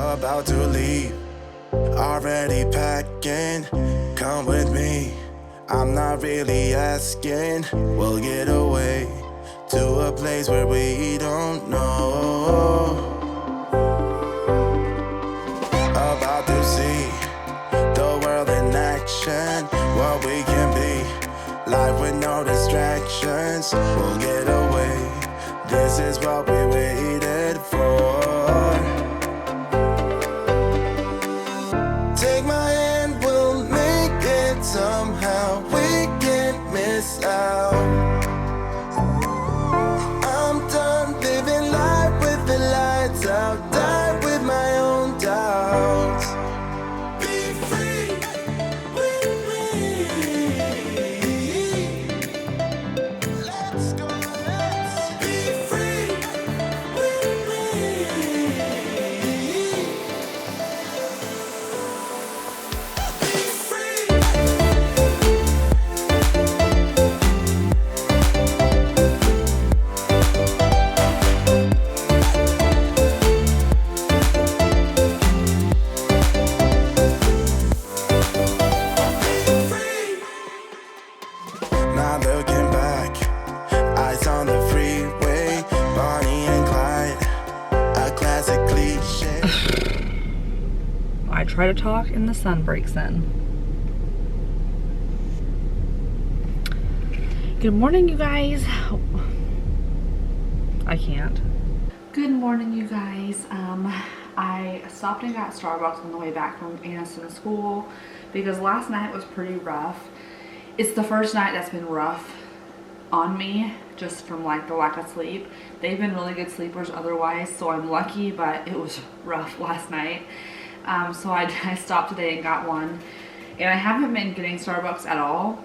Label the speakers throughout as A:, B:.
A: about to leave, already packing. Come with me, I'm not really asking. We'll get away to a place where we don't know. About to see the world in action, what we can be, life with no distractions. We'll get away, this is what we waited for. Take my hand, we'll make it somehow. We can't miss out. I'm done living life with the lights out. Die with my own doubts. Be free with me. Let's go, let's be free with me. Be free. Not looking back, eyes on the freeway, Bonnie and Clyde, a classic cliche.
B: I try to talk and the sun breaks in. Good morning, you guys. I can't. Good morning, you guys. I stopped and got Starbucks on the way back from Aniston school because last night was pretty rough. It's the first night that's been rough on me, just from like the lack of sleep. They've been really good sleepers otherwise, so I'm lucky, but it was rough last night. So I stopped today and got one. And I haven't been getting Starbucks at all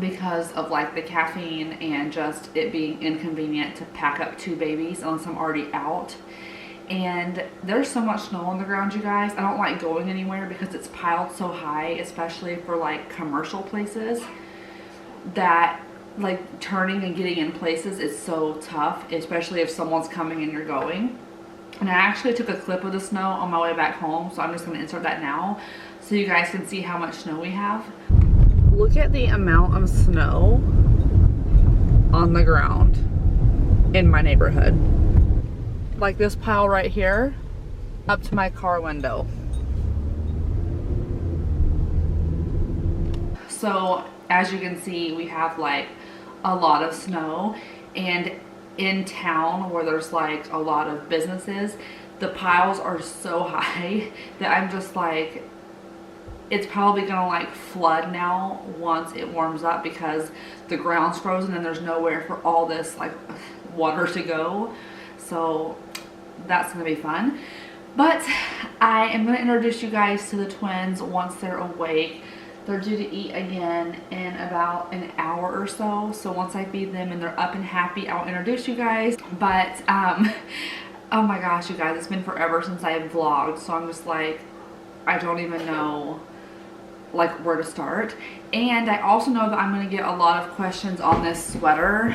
B: because of like the caffeine and just it being inconvenient to pack up 2 babies unless I'm already out. And there's so much snow on the ground, you guys. I don't like going anywhere because it's piled so high, especially for like commercial places, that like turning and getting in places is so tough, especially if someone's coming and you're going. And I actually took a clip of the snow on my way back home, so I'm just going to insert that now so you guys can see how much snow we have. Look at the amount of snow on the ground in my neighborhood. Like this pile right here up to my car window. So as you can see, we have like a lot of snow, and in town where there's like a lot of businesses, the piles are so high that I'm just like, it's probably gonna like flood now once it warms up because the ground's frozen and there's nowhere for all this like water to go. So that's gonna be fun. But I am gonna introduce you guys to the twins once they're awake. They're due to eat again in about an hour or so. So once I feed them and they're up and happy, I'll introduce you guys. But oh my gosh, you guys, it's been forever since I have vlogged. So I'm just like, I don't even know like where to start. And I also know that I'm gonna get a lot of questions on this sweater.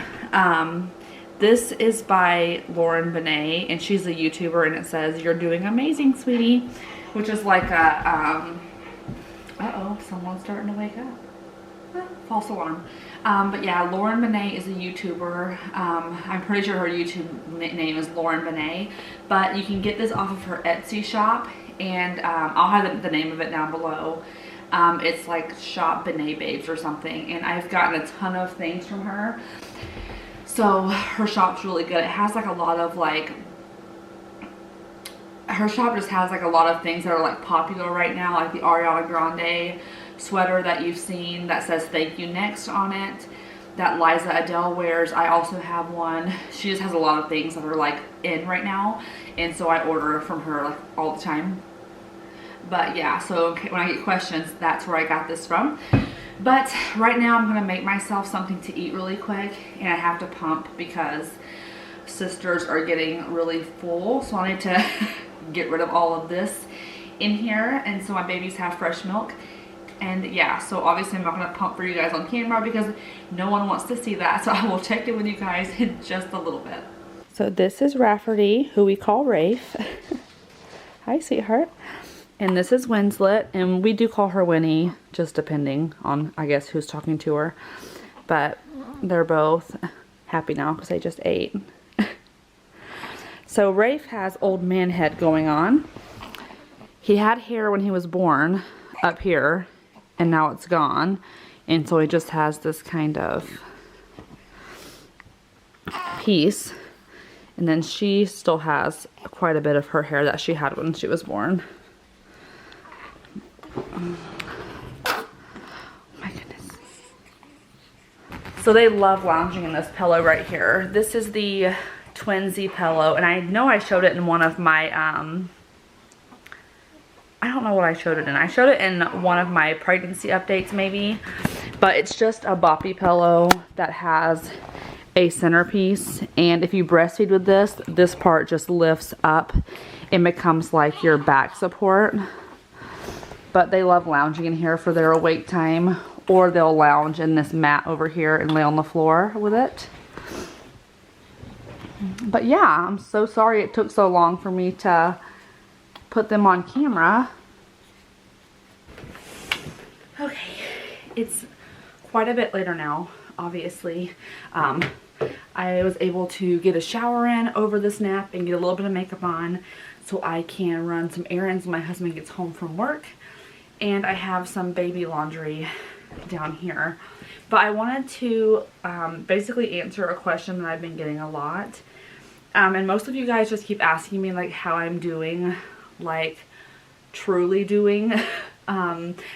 B: This is by Lauren Benet, and she's a YouTuber, and it says, "You're doing amazing, sweetie," which is like a, uh-oh, someone's starting to wake up. False alarm. But yeah, Lauren Benet is a YouTuber. I'm pretty sure her YouTube name is Lauren Benet, but you can get this off of her Etsy shop, and I'll have the name of it down below. It's like Shop Benet Babes or something, and I've gotten a ton of things from her. So her shop's really good. It has like a lot of like, her shop just has like a lot of things that are like popular right now, like the Ariana Grande sweater that you've seen that says "Thank You Next" on it, that Liza Adele wears. I also have one. She just has a lot of things that are like in right now, and so I order from her like all the time. But yeah, so when I get questions, that's where I got this from. But right now I'm gonna make myself something to eat really quick, and I have to pump because sisters are getting really full, so I need to get rid of all of this in here, and so my babies have fresh milk. And yeah, so obviously I'm not gonna pump for you guys on camera because no one wants to see that, so I will check in with you guys in just a little bit. So this is Rafferty, who we call Rafe. Hi, sweetheart. And this is Winslet, and we do call her Winnie, just depending on, I guess, who's talking to her. But they're both happy now because they just ate. So Rafe has old man head going on. He had hair when he was born up here, and now it's gone. And so he just has this kind of piece. And then she still has quite a bit of her hair that she had when she was born. Oh my goodness. So they love lounging in this pillow right here. This is the Twinsy pillow, and I know I showed it in one of my, I don't know what I showed it in. I showed it in one of my pregnancy updates maybe, but it's just a boppy pillow that has a centerpiece, and if you breastfeed with this, this part just lifts up and becomes like your back support. But they love lounging in here for their awake time, or they'll lounge in this mat over here and lay on the floor with it. But yeah, I'm so sorry it took so long for me to put them on camera. Okay, it's quite a bit later now, obviously. I was able to get a shower in over this nap and get a little bit of makeup on so I can run some errands when my husband gets home from work. And I have some baby laundry down here. But I wanted to basically answer a question that I've been getting a lot. And most of you guys just keep asking me like how I'm doing, like truly doing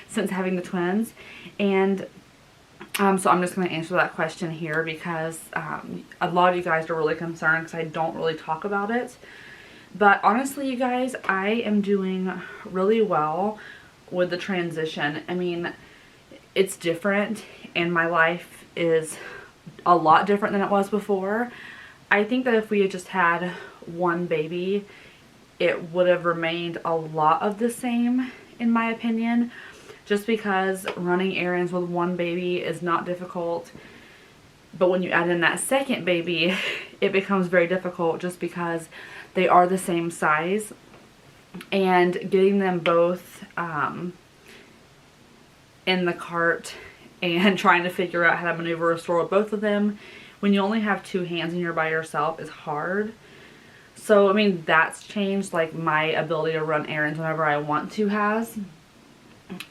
B: since having the twins. And so I'm just going to answer that question here because a lot of you guys are really concerned because I don't really talk about it. But honestly, you guys, I am doing really well with the transition. I mean, it's different and my life is a lot different than it was before. I think that if we had just had one baby, it would have remained a lot of the same, in my opinion. Just because running errands with one baby is not difficult. But when you add in that second baby, it becomes very difficult just because they are the same size. And getting them both in the cart and trying to figure out how to maneuver a stroller with both of them when you only have two hands and you're by yourself is hard. So, I mean, that's changed, like, my ability to run errands whenever I want to has.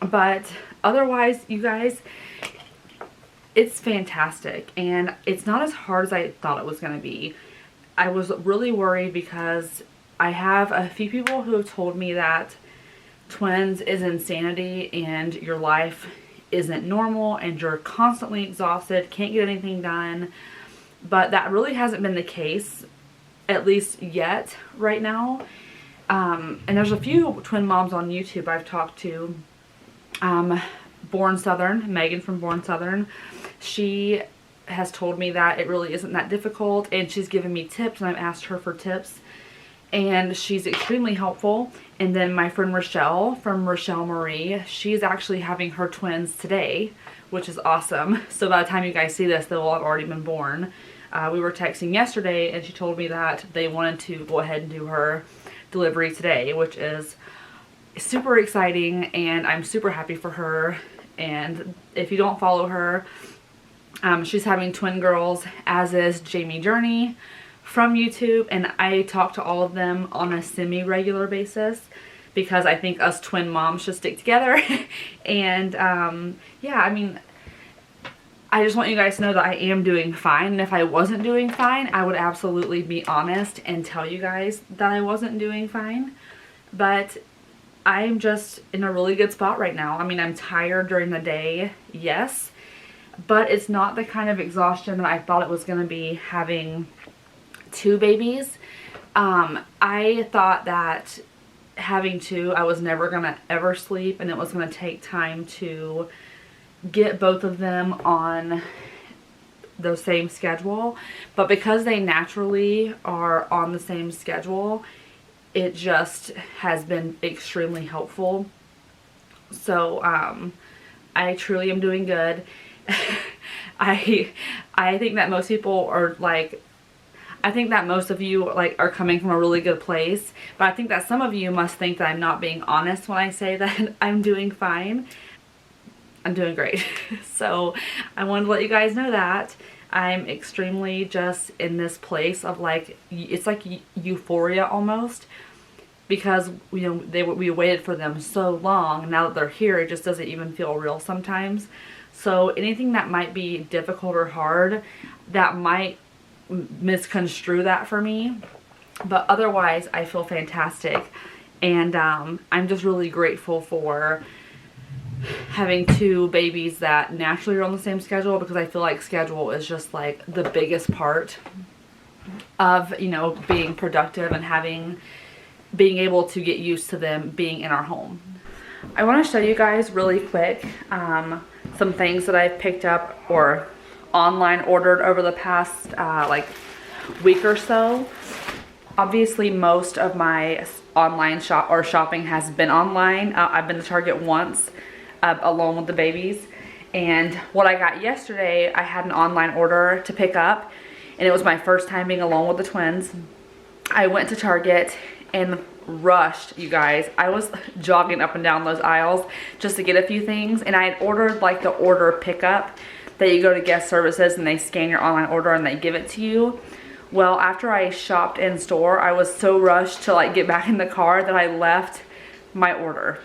B: But otherwise, you guys, it's fantastic. And it's not as hard as I thought it was going to be. I was really worried because I have a few people who have told me that twins is insanity and your life isn't normal and you're constantly exhausted, can't get anything done. But that really hasn't been the case, at least yet, right now. And there's a few twin moms on YouTube I've talked to. Born Southern, Megan from Born Southern, she has told me that it really isn't that difficult, and she's given me tips, and I've asked her for tips, and she's extremely helpful. And then my friend Rochelle from Rochelle Marie, she's actually having her twins today, which is awesome. So by the time you guys see this, they'll have already been born. We were texting yesterday, and she told me that they wanted to go ahead and do her delivery today, which is super exciting, and I'm super happy for her. And if you don't follow her, she's having twin girls, as is Jamie Journey from YouTube, and I talk to all of them on a semi-regular basis because I think us twin moms should stick together. And yeah, I mean, I just want you guys to know that I am doing fine, and if I wasn't doing fine, I would absolutely be honest and tell you guys that I wasn't doing fine. But I'm just in a really good spot right now. I mean, I'm tired during the day, yes, but it's not the kind of exhaustion that I thought it was going to be having two babies. I thought that having two, I was never going to ever sleep, and it was going to take time to get both of them on the same schedule. But because they naturally are on the same schedule, it just has been extremely helpful. So I truly am doing good. I think that most people are like, I think that most of you like are coming from a really good place, but I think that some of you must think that I'm not being honest when I say that I'm doing fine. I'm doing great. So I wanted to let you guys know that I'm extremely just in this place of like, it's like euphoria almost, because you know we waited for them so long. Now that they're here, it just doesn't even feel real sometimes. So anything that might be difficult or hard, that might misconstrue that for me, but otherwise I feel fantastic. And I'm just really grateful for having two babies that naturally are on the same schedule, because I feel like schedule is just like the biggest part of, you know, being productive and being able to get used to them being in our home. I want to show you guys really quick some things that I've picked up or online ordered over the past like week or so. Obviously most of my online shopping has been online. I've been to Target once alone with the babies, and what I got yesterday, I had an online order to pick up, and it was my first time being alone with the twins. I went to Target and rushed, you guys. I was jogging up and down those aisles just to get a few things, and I had ordered like the order pickup that you go to guest services and they scan your online order and they give it to you. Well, after I shopped in store, I was so rushed to like get back in the car that I left my order.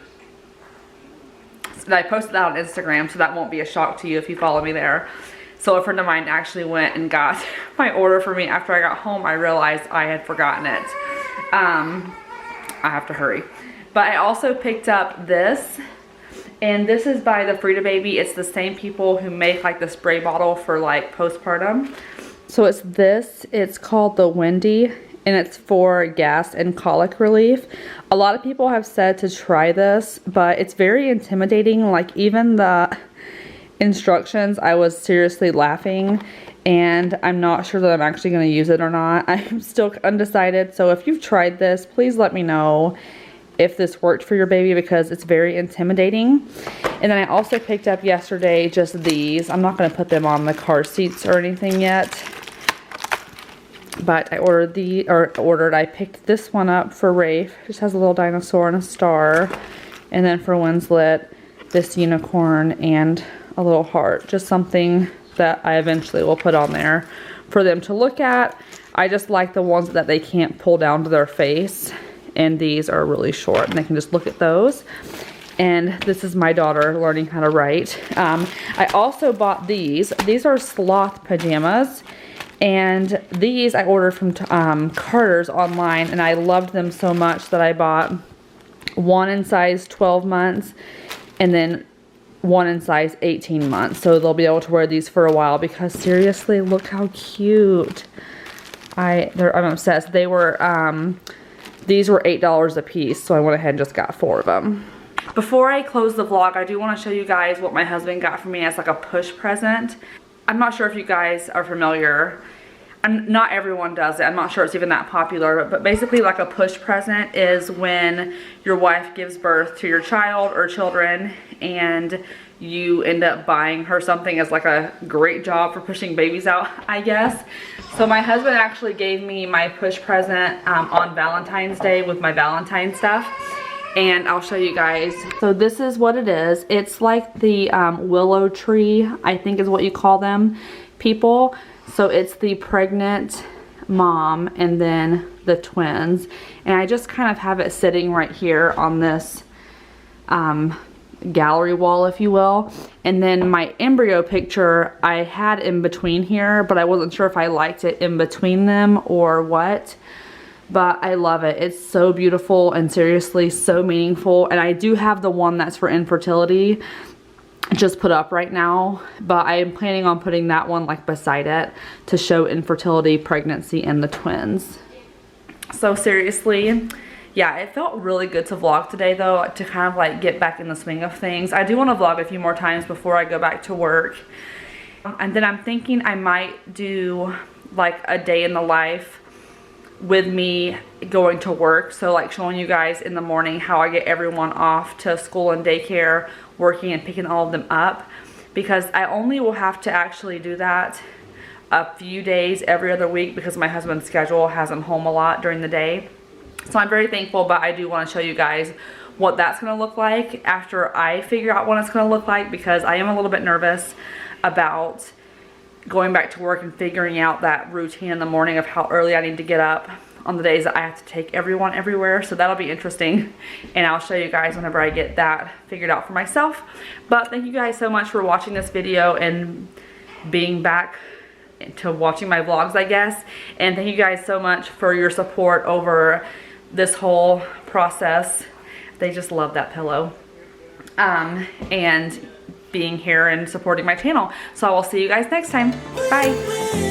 B: And I posted that on Instagram, so that won't be a shock to you if you follow me there. So a friend of mine actually went and got my order for me. After I got home, I realized I had forgotten it. I have to hurry. But I also picked up this, and this is by the Frida Baby. It's the same people who make like the spray bottle for like postpartum. So it's this, it's called the Wendy, and it's for gas and colic relief. A lot of people have said to try this, but it's very intimidating. Like even the instructions, I was seriously laughing, and I'm not sure that I'm actually going to use it or not. I'm still undecided. So if you've tried this, please let me know if this worked for your baby, because it's very intimidating. And then I also picked up yesterday just these. I'm not going to put them on the car seats or anything yet, but I I picked this one up for Rafe. It just has a little dinosaur and a star. And then for Winslet, this unicorn and a little heart. Just something that I eventually will put on there for them to look at. I just like the ones that they can't pull down to their face. And these are really short, and they can just look at those. And this is my daughter learning how to write. I also bought these. These are sloth pajamas. And these I ordered from Carter's online, and I loved them so much that I bought one in size 12 months and then one in size 18 months. So they'll be able to wear these for a while, because seriously, look how cute. I'm obsessed. They were, these were $8 a piece, so I went ahead and just got 4 of them. Before I close the vlog, I do want to show you guys what my husband got for me as like a push present. I'm not sure if you guys are familiar. Not everyone does it. I'm not sure it's even that popular, but basically like a push present is when your wife gives birth to your child or children, and you end up buying her something as like a great job for pushing babies out, I guess. So my husband actually gave me my push present on Valentine's Day with my Valentine stuff. And I'll show you guys. So this is what it is. It's like the willow tree, I think is what you call them, people. So it's the pregnant mom and then the twins. And I just kind of have it sitting right here on this gallery wall, if you will. And then my embryo picture I had in between here, but I wasn't sure if I liked it in between them or what. But I love it. It's so beautiful and seriously so meaningful. And I do have the one that's for infertility just put up right now, but I am planning on putting that one like beside it to show infertility, pregnancy, and the twins. So seriously, yeah, it felt really good to vlog today though, to kind of like get back in the swing of things. I do want to vlog a few more times before I go back to work. And then I'm thinking I might do like a day in the life with me going to work. So like showing you guys in the morning how I get everyone off to school and daycare, working and picking all of them up, because I only will have to actually do that a few days every other week because my husband's schedule has him home a lot during the day. So I'm very thankful, but I do want to show you guys what that's going to look like after I figure out what it's going to look like, because I am a little bit nervous about going back to work and figuring out that routine in the morning of how early I need to get up on the days that I have to take everyone everywhere. So that'll be interesting, and I'll show you guys whenever I get that figured out for myself. But thank you guys so much for watching this video and being back to watching my vlogs, I guess. And thank you guys so much for your support over this whole process. They just love that pillow. And being here and supporting my channel. So I will see you guys next time. Bye.